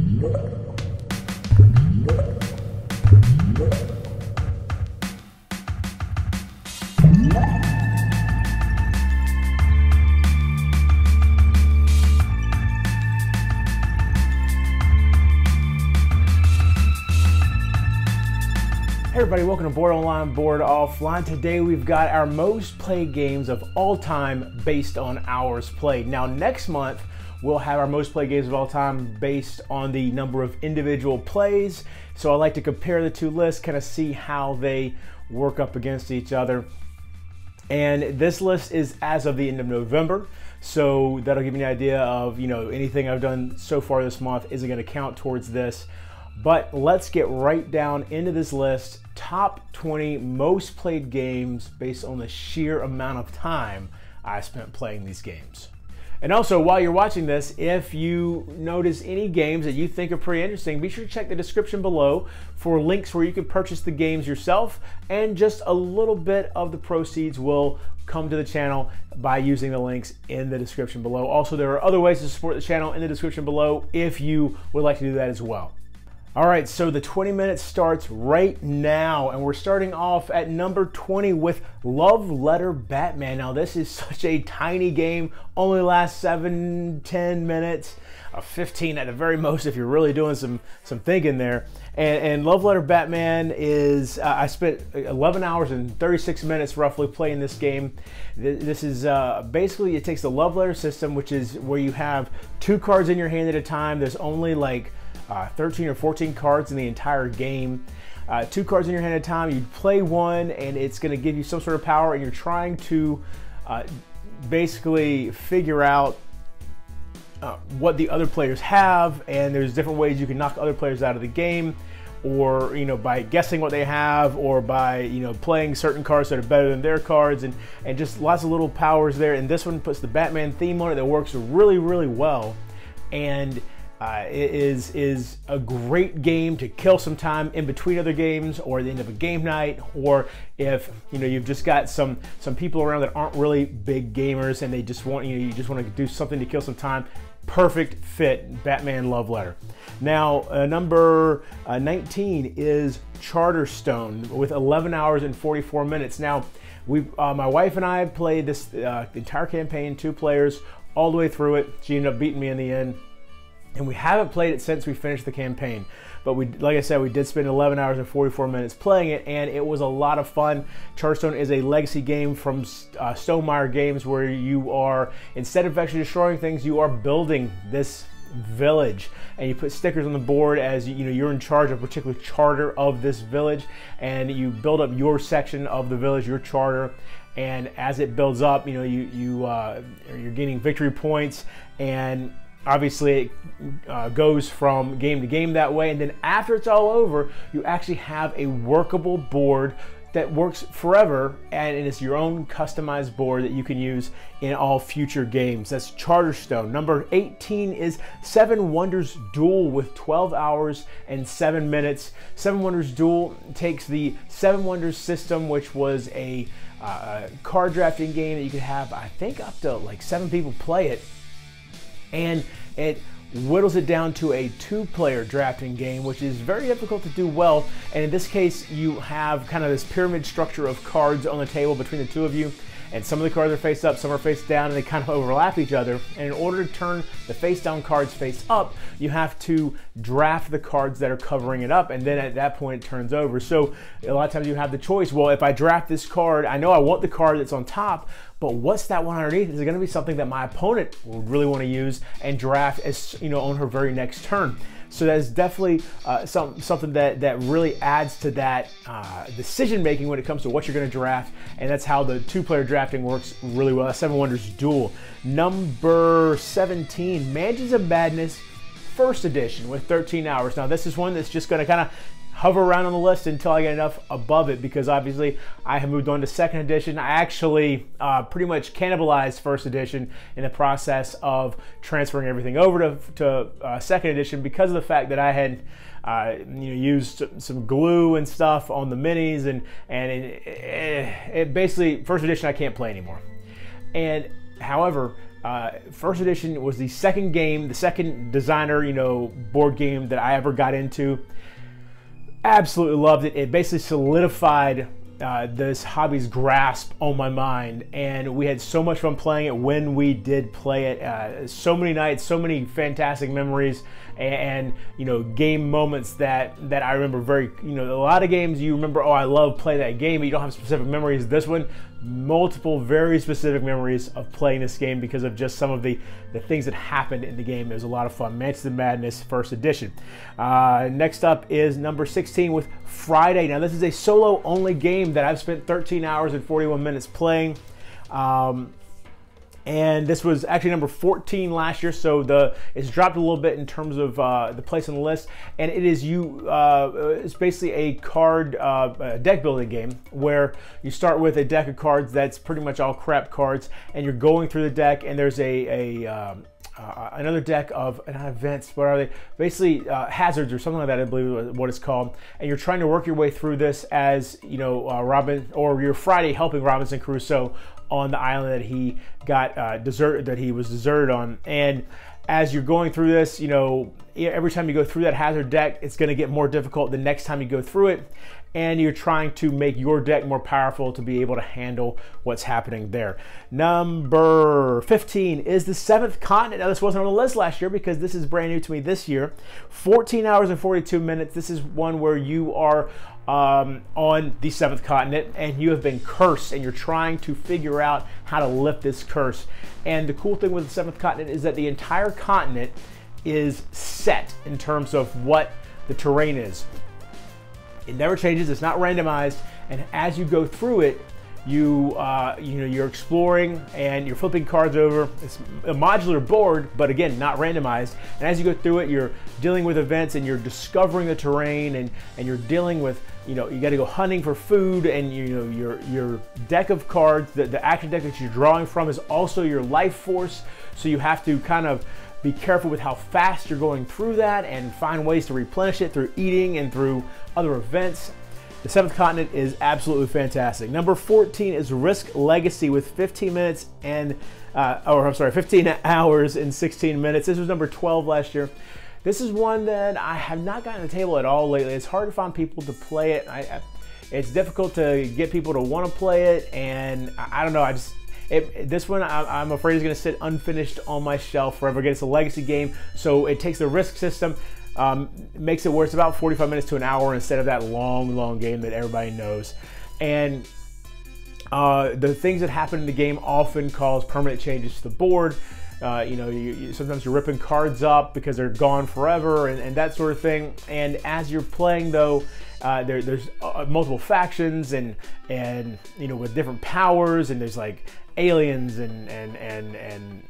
Hey everybody, welcome to Board Online, Board Offline. Today we've got our most played games of all time based on hours played. Now next month we'll have our most played games of all time based on the number of individual plays. So I like to compare the two lists, kind of see how they work up against each other. And this list is as of the end of November. So that'll give you an idea of, anything I've done so far this month isn't going to count towards this. But let's get right down into this list. Top 20 most played games based on the sheer amount of time I spent playing these games. And also, while you're watching this, if you notice any games that you think are pretty interesting, be sure to check the description below for links where you can purchase the games yourself, and just a little bit of the proceeds will come to the channel by using the links in the description below. Also, there are other ways to support the channel in the description below if you would like to do that as well. All right, so the 20 minutes starts right now, and we're starting off at number 20 with Love Letter Batman. Now this is such a tiny game, only lasts 7-10 minutes, 15 at the very most if you're really doing some thinking there. And Love Letter Batman is, I spent 11 hours and 36 minutes roughly playing this game. This is basically, it takes the Love Letter system, which is where you have 2 cards in your hand at a time. There's only like 13 or 14 cards in the entire game. 2 cards in your hand at a time. You play one and it's going to give you some sort of power, and you're trying to basically figure out what the other players have, and there's different ways you can knock other players out of the game, or by guessing what they have, or by playing certain cards that are better than their cards, and just lots of little powers there. And this one puts the Batman theme on it that works really well, and it is a great game to kill some time in between other games, or at the end of a game night, or if you've just got some people around that aren't really big gamers and they just want you just want to do something to kill some time. Perfect fit, Batman Love Letter. Now number 19 is Charterstone with 11 hours and 44 minutes. Now my wife and I played this the entire campaign, 2 players, all the way through it. She ended up beating me in the end. And we haven't played it since we finished the campaign. But like I said, we did spend 11 hours and 44 minutes playing it, and it was a lot of fun. Charterstone is a legacy game from Stonemaier Games, where you are, instead of actually destroying things, you are building this village, and you put stickers on the board as you're in charge of a particular charter of this village, and you build up your section of the village, your charter. And as it builds up, you're gaining victory points, and obviously it goes from game to game that way. And then after it's all over, you actually have a workable board that works forever, and it's your own customized board that you can use in all future games. That's Charterstone. Number 18 is Seven Wonders Duel with 12 hours and 7 minutes. Seven Wonders Duel takes the Seven Wonders system, which was a card drafting game that you could have, I think, up to like 7 people play it. And it whittles it down to a 2-player drafting game, which is very difficult to do well. And in this case, you have kind of this pyramid structure of cards on the table between the 2 of you. And some of the cards are face up, some are face down, and they kind of overlap each other. And in order to turn the face down cards face up, you have to draft the cards that are covering it up, and then at that point it turns over. So a lot of times you have the choice, well, if I draft this card, I know I want the card that's on top, but what's that one underneath? Is it going to be something that my opponent would really want to use and draft as on her very next turn? So that's definitely something that really adds to that decision making when it comes to what you're going to draft, and that's how the 2-player drafting works really well. Seven Wonders Duel. Number 17, Majas of Badness, First Edition with 13 hours. Now this is one that's just going to kind of hover around on the list until I get enough above it, because obviously I have moved on to 2nd edition. I actually pretty much cannibalized 1st edition in the process of transferring everything over to 2nd edition, because of the fact that I had used some glue and stuff on the minis, and it basically 1st edition I can't play anymore. And however, First edition was the second game, the second designer, board game that I ever got into. Absolutely loved it. It basically solidified this hobby's grasp on my mind, and we had so much fun playing it when we did play it. So many nights, so many fantastic memories, and game moments that I remember very. A lot of games you remember, oh, I love playing that game, but you don't have specific memories. This one, multiple very specific memories of playing this game because of just some of the things that happened in the game. It was a lot of fun. Mansions of Madness First Edition. Next up is number 16 with Friday. Now this is a solo only game that I've spent 13 hours and 41 minutes playing. And this was actually number 14 last year, so it's dropped a little bit in terms of the place on the list. And it is it's basically a card deck building game where you start with a deck of cards that's pretty much all crap cards, and you're going through the deck, and there's another deck of not events. What are they? Basically hazards or something like that, I believe is what it's called. And you're trying to work your way through this as Robin, or you're Friday helping Robinson Crusoe on the island that he got was deserted on. And as you're going through this, every time you go through that hazard deck, it's going to get more difficult the next time you go through it. And you're trying to make your deck more powerful to be able to handle what's happening there. Number 15 is the Seventh Continent. Now, this wasn't on the list last year because this is brand new to me this year. 14 hours and 42 minutes. This is one where you are on the Seventh Continent, and you have been cursed, and you're trying to figure out how to lift this curse. And the cool thing with the Seventh Continent is that the entire continent is set in terms of what the terrain is. It never changes. It's not randomized, and as you go through it, you're exploring and you're flipping cards over. It's a modular board, but again, not randomized. And as you go through it, you're dealing with events, and you're discovering the terrain, and you're dealing with, you got to go hunting for food, and your deck of cards, the action deck that you're drawing from is also your life force. So you have to kind of be careful with how fast you're going through that and find ways to replenish it through eating and through other events. The Seventh Continent is absolutely fantastic. Number 14 is Risk Legacy with 15 hours and 16 minutes. This was number 12 last year. This is one that I have not gotten to the table at all lately. It's hard to find people to play it. It's difficult to get people to want to play it, and I don't know. This one, I'm afraid is going to sit unfinished on my shelf forever. Again, it's a legacy game, so it takes the risk system, makes it where it's about 45 minutes to an hour instead of that long game that everybody knows. And the things that happen in the game often cause permanent changes to the board. Sometimes you're ripping cards up because they're gone forever and that sort of thing. And as you're playing, though, there's multiple factions and with different powers, and there's like aliens and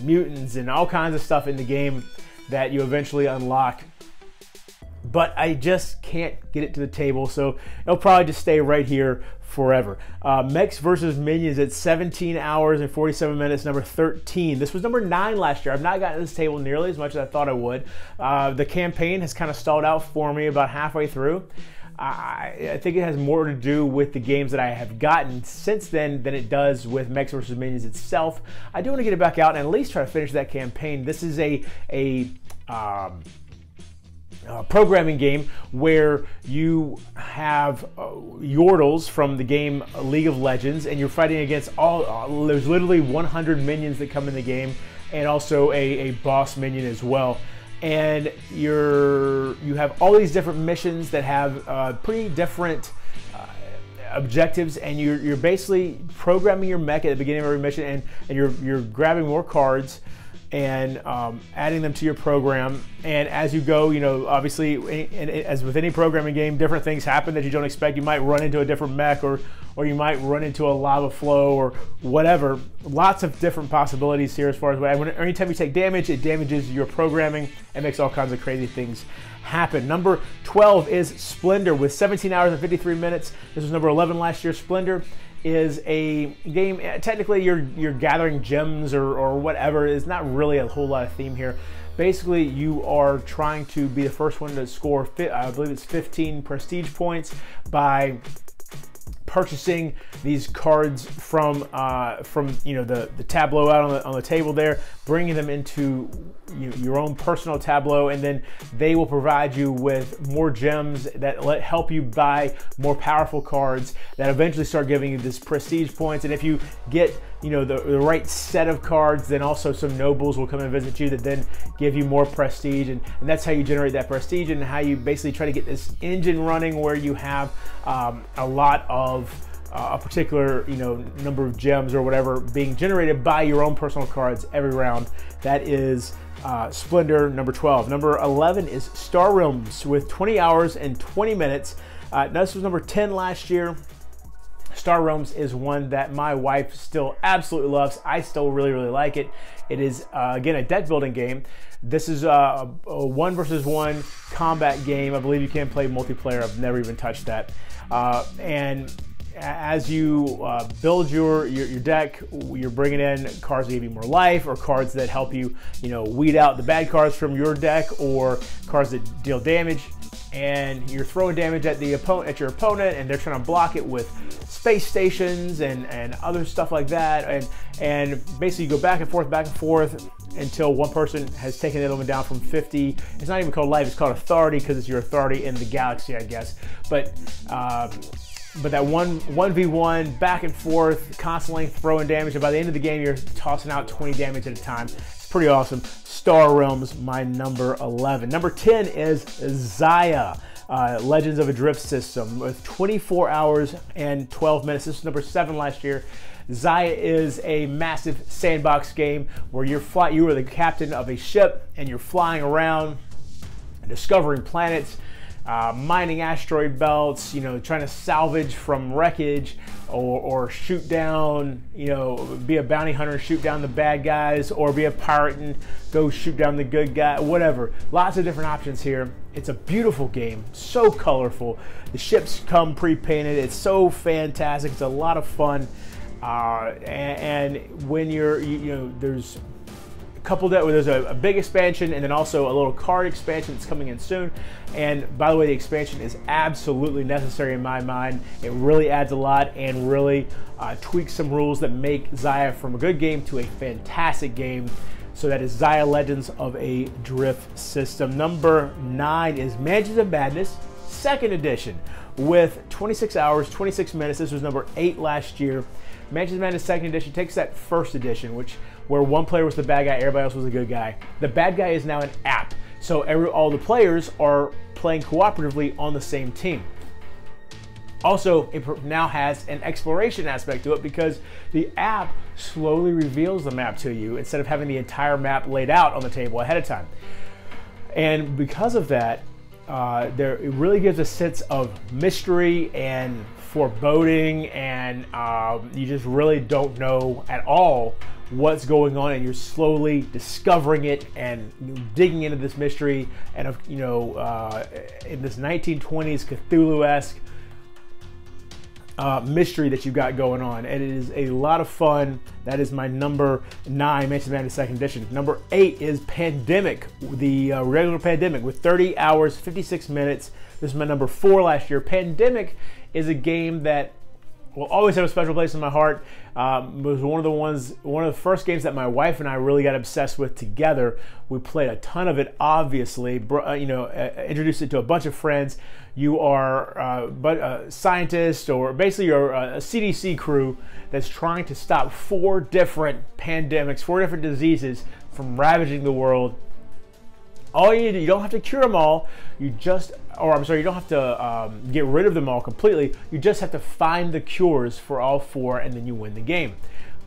mutants and all kinds of stuff in the game that you eventually unlock. But I just can't get it to the table, so it'll probably just stay right here forever. Mechs versus Minions at 17 hours and 47 minutes, number 13. This was number 9 last year. I've not gotten to this table nearly as much as I thought I would. The campaign has kind of stalled out for me about halfway through. I think it has more to do with the games that I have gotten since then than it does with Mechs vs. Minions itself. I do want to get it back out and at least try to finish that campaign. This is a programming game where you have Yordles from the game League of Legends, and you're fighting against there's literally 100 minions that come in the game, and also a boss minion as well. And you have all these different missions that have pretty different objectives, and you're basically programming your mech at the beginning of every mission, and you're grabbing more cards and adding them to your program. And as you go, obviously, as with any programming game, different things happen that you don't expect. You might run into a different mech, or you might run into a lava flow or whatever. Lots of different possibilities here as far as anytime you take damage, it damages your programming and makes all kinds of crazy things happen. Number 12 is Splendor with 17 hours and 53 minutes. This was number 11 last year. Splendor is a game, technically you're gathering gems or whatever. It's not really a whole lot of theme here. Basically, you are trying to be the first one to score, I believe it's 15 prestige points by purchasing these cards from you know, the tableau out on the table there, bringing them into your own personal tableau, and then they will provide you with more gems that help you buy more powerful cards that eventually start giving you this prestige points. And if you get, you know, the right set of cards, then also some nobles will come and visit you that then give you more prestige, and that's how you generate that prestige, and how you basically try to get this engine running where you have a lot of a particular, you know, number of gems or whatever being generated by your own personal cards every round. That is Splendor number 12. Number 11 is Star Realms with 20 hours and 20 minutes. This was number 10 last year. Star Realms is one that my wife still absolutely loves. I still really, really like it. It is, again, a deck building game. This is a 1 versus 1 combat game. I believe you can play multiplayer. I've never even touched that. And as you build your deck, you're bringing in cards that give you more life, or cards that help you, you know, weed out the bad cards from your deck, or cards that deal damage. And you're throwing damage at your opponent, and they're trying to block it with space stations and other stuff like that. And basically you go back and forth until one person has taken the other one down from 50. It's not even called life, it's called authority, because it's your authority in the galaxy, I guess. But that 1v1 back and forth, constantly throwing damage, and by the end of the game you're tossing out 20 damage at a time. It's pretty awesome. Star Realms, my number 11. Number 10 is Ziya, Legends of a Drift system with 24 hours and 12 minutes. This was number 7 last year. Ziya is a massive sandbox game where you are the captain of a ship, and you're flying around, discovering planets, mining asteroid belts, you know, trying to salvage from wreckage, or shoot down, you know, be a bounty hunter and shoot down the bad guys, or be a pirate and go shoot down the good guy, whatever. Lots of different options here. It's a beautiful game, so colorful. The ships come pre-painted. It's so fantastic. It's a lot of fun. And when you know, there's coupled that with, there's a big expansion, and then also a little card expansion that's coming in soon. And by the way, the expansion is absolutely necessary in my mind. It really adds a lot and really tweaks some rules that make Ziya from a good game to a fantastic game. So that is Ziya Legends of a Drift system. Number 9 is Majas and Badness, 2nd edition, with 26 hours, 26 minutes. This was number 8 last year. Majas and Badness 2nd edition takes that 1st edition, where one player was the bad guy, everybody else was the good guy. The bad guy is now an app, so all the players are playing cooperatively on the same team. Also, it now has an exploration aspect to it, because the app slowly reveals the map to you instead of having the entire map laid out on the table ahead of time. And because of that, it really gives a sense of mystery and foreboding, and you just really don't know at all what's going on, and you're slowly discovering it and digging into this mystery, and you know, in this 1920s Cthulhu-esque mystery that you've got going on, and it is a lot of fun. That is my number 9, Majas and Badness 2nd edition. Number 8 is Pandemic, the regular Pandemic with 30 hours, 56 minutes. This is my number 4 last year. Pandemic is a game that will always have a special place in my heart. It was one of the first games that my wife and I really got obsessed with together. We played a ton of it, obviously. You know, introduced it to a bunch of friends. You are a scientist, or basically you're a CDC crew that's trying to stop 4 different pandemics, 4 different diseases from ravaging the world. All you need to do, you don't have to cure them all. You don't have to get rid of them all completely. You just have to find the cures for all 4, and then you win the game.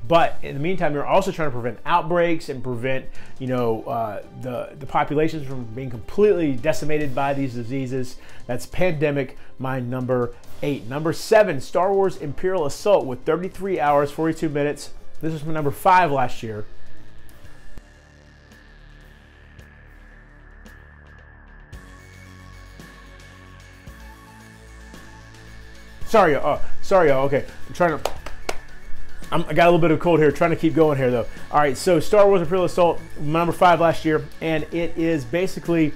But in the meantime, you're also trying to prevent outbreaks and prevent, you know, the populations from being completely decimated by these diseases. That's Pandemic, my number 8. Number 7, Star Wars Imperial Assault with 33 hours, 42 minutes. This was my number 5 last year. Sorry, y'all. Okay, I got a little bit of cold here. Trying to keep going here though. All right, so Star Wars Imperial Assault, number 5 last year, and it is basically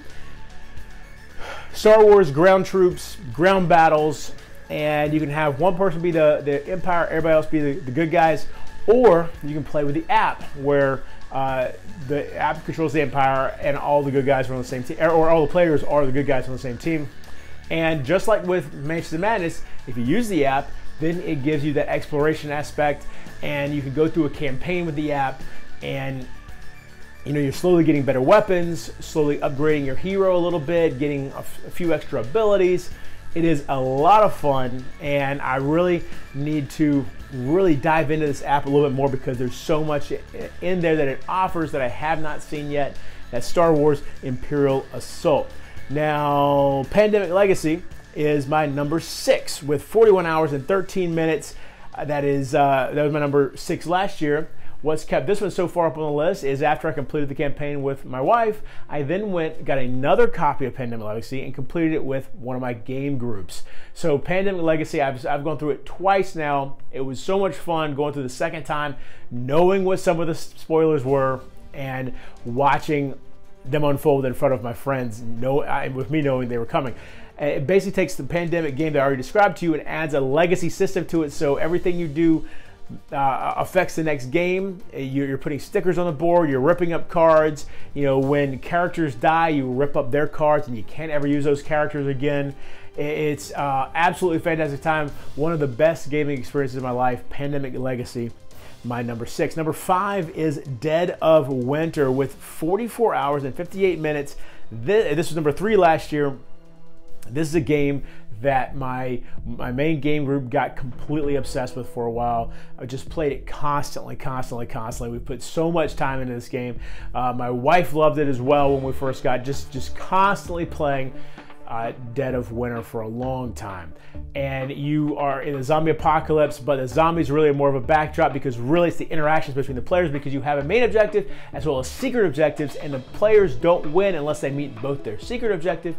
Star Wars ground troops, ground battles, and you can have one person be the Empire, everybody else be the good guys, or you can play with the app where the app controls the Empire and all the good guys are on the same team, or all the players are the good guys on the same team. And just like with Mages of Madness, if you use the app, then it gives you that exploration aspect, and you can go through a campaign with the app, and you're slowly getting better weapons, slowly upgrading your hero a little bit, getting a few extra abilities. It is a lot of fun, and I really need to really dive into this app a little bit more because there's so much in there that it offers that I have not seen yet. That's Star Wars Imperial Assault. Now, Pandemic Legacy is my number 6 with 41 hours and 13 minutes. That was my number 6 last year. What's kept this one so far up on the list is after I completed the campaign with my wife, I then got another copy of Pandemic Legacy and completed it with one of my game groups. So Pandemic Legacy, I've gone through it twice now. It was so much fun going through the second time, knowing what some of the spoilers were and watching them unfold in front of my friends, with me knowing they were coming. It basically takes the Pandemic game that I already described to you and adds a legacy system to it, so everything you do affects the next game. You're putting stickers on the board, you're ripping up cards. When characters die, you rip up their cards and you can't ever use those characters again. It's absolutely fantastic time. One of the best gaming experiences of my life, Pandemic Legacy, my number 6. Number 5 is Dead of Winter with 44 hours and 58 minutes. This was number 3 last year. This is a game that my main game group got completely obsessed with for a while. I just played it constantly. We put so much time into this game. My wife loved it as well when we first got just constantly playing Dead of Winter for a long time. And you are in a zombie apocalypse, but the zombies really are more of a backdrop because really it's the interactions between the players, because you have a main objective as well as secret objectives, and the players don't win unless they meet both their secret objective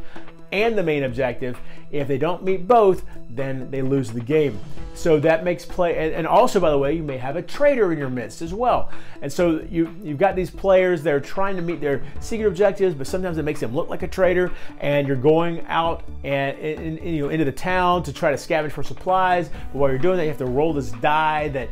and the main objective. If they don't meet both, then they lose the game. So that makes play, and also, by the way, you may have a traitor in your midst as well. And so you've got these players that are trying to meet their secret objectives, but sometimes it makes them look like a traitor, and you're going out and into the town to try to scavenge for supplies. But while you're doing that, you have to roll this die that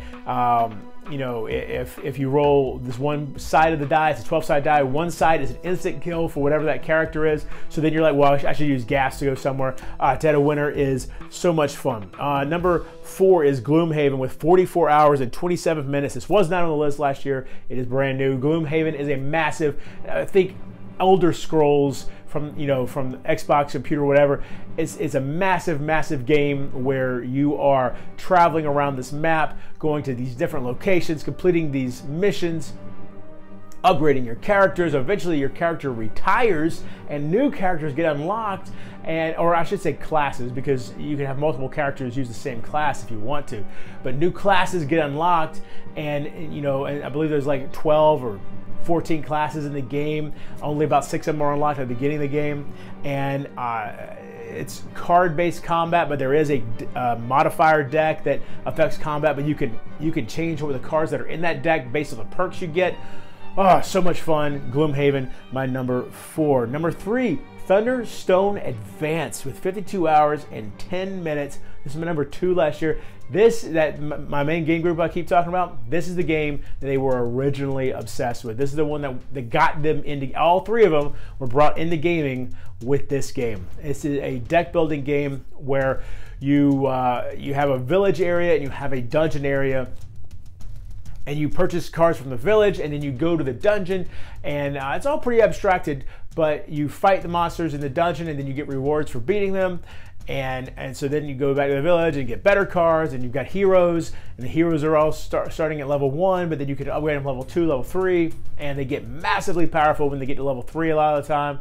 if you roll this one side of the die, it's a 12-sided die. One side is an instant kill for whatever that character is. So then you're like, well, I should use gas to go somewhere. Dead of Winter is so much fun. Number 4 is Gloom Haven with 44 hours and 27 minutes. This was not on the list last year. It is brand new. Gloom Haven is a massive, I think, Elder Scrolls from Xbox, computer, whatever. It's a massive game where you are traveling around this map, going to these different locations, completing these missions, upgrading your characters. Eventually your character retires and new characters get unlocked, or I should say classes, because you can have multiple characters use the same class if you want to, but new classes get unlocked, and I believe there's like 12 or 14 classes in the game. Only about 6 of them are unlocked at the beginning of the game, and it's card-based combat, but there is a modifier deck that affects combat, but you can change what the cards that are in that deck based on the perks you get. Oh, so much fun. Gloom Haven, my number 4. Number 3, Thunderstone Advance with 52 hours and 10 minutes. This is my number 2 last year. My main game group I keep talking about, this is the game that they were originally obsessed with. This is the one that got them into, all 3 of them were brought into gaming with this game. This is a deck building game where you have a village area and you have a dungeon area, and you purchase cards from the village, and then you go to the dungeon, and it's all pretty abstracted, but you fight the monsters in the dungeon, and then you get rewards for beating them, and so then you go back to the village and get better cards, and you've got heroes, and the heroes are all starting at level 1, but then you can upgrade them level 2, level 3, and they get massively powerful when they get to level 3 a lot of the time.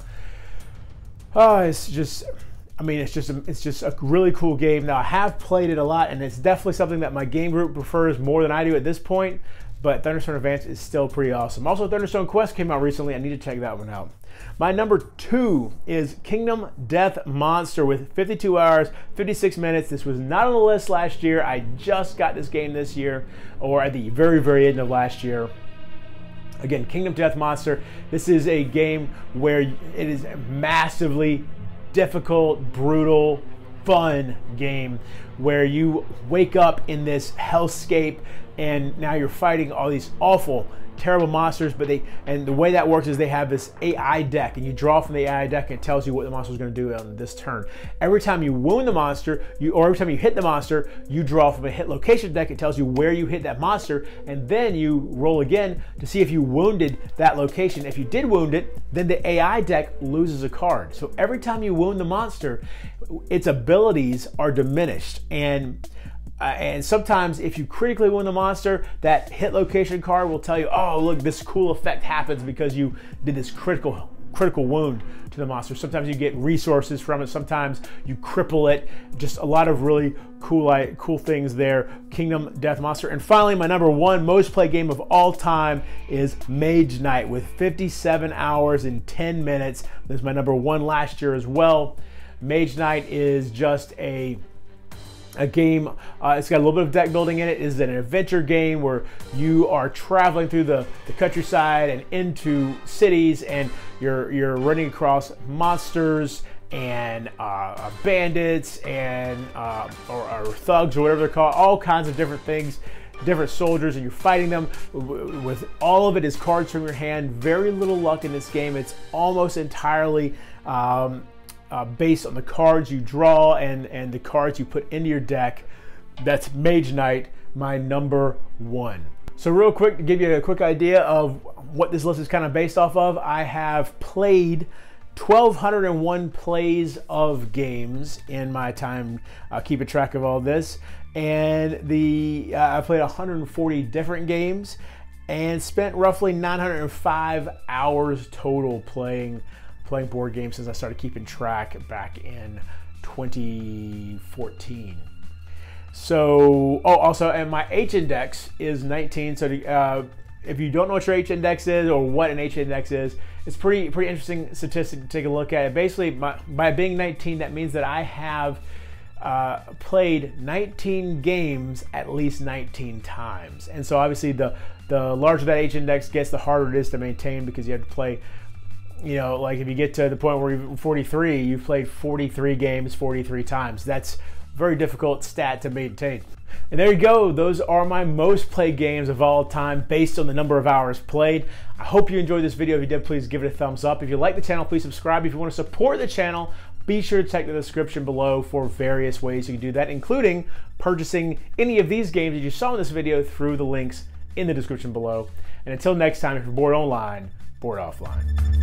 Oh, it's just a really cool game. Now, I have played it a lot, and it's definitely something that my game group prefers more than I do at this point, but Thunderstone Advance is still pretty awesome. Also, Thunderstone Quest came out recently. I need to check that one out. My number 2 is Kingdom Death Monster with 52 hours, 56 minutes. This was not on the list last year. I just got this game this year, or at the very, very end of last year. Again, Kingdom Death Monster. This is a game where it is massively difficult, brutal, fun game where you wake up in this hellscape and now you're fighting all these awful, terrible monsters, and the way that works is they have this AI deck, and you draw from the AI deck and it tells you what the monster is going to do on this turn. Every time you wound the monster, or every time you hit the monster, you draw from a hit location deck. It tells you where you hit that monster, and then you roll again to see if you wounded that location. If you did wound it, then the AI deck loses a card. So every time you wound the monster, its abilities are diminished, and sometimes if you critically wound the monster, that hit location card will tell you, oh, look, this cool effect happens because you did this critical wound to the monster. Sometimes you get resources from it. Sometimes you cripple it. Just a lot of really cool things there. Kingdom Death Monster. And finally, my #1 most played game of all time is Mage Knight with 57 hours and 10 minutes. This is my #1 last year as well. Mage Knight is just a game, it's got a little bit of deck building in it. It is an adventure game where you are traveling through the countryside and into cities, and you're running across monsters and bandits and or thugs or whatever they're called, all kinds of different things, different soldiers, and you're fighting them. With all of it is cards from your hand. Very little luck in this game. It's almost entirely based on the cards you draw and the cards you put into your deck. That's Mage Knight, my #1. So real quick, to give you a quick idea of what this list is kind of based off of, I have played 1,201 plays of games in my time keeping track of all this, and I played 140 different games and spent roughly 905 hours total playing board games since I started keeping track back in 2014. So, also, and my H index is 19. So, if you don't know what your H index is or what an H index is, it's pretty interesting statistic to take a look at. Basically, by being 19, that means that I have played 19 games at least 19 times. And so, obviously, the larger that H index gets, the harder it is to maintain because you have to play. You know, like if you get to the point where you're 43, you've played 43 games 43 times. That's a very difficult stat to maintain. And there you go. Those are my most played games of all time based on the number of hours played. I hope you enjoyed this video. If you did, please give it a thumbs up. If you like the channel, please subscribe. If you want to support the channel, be sure to check the description below for various ways you can do that, including purchasing any of these games that you saw in this video through the links in the description below. And until next time, if you're bored online, board offline.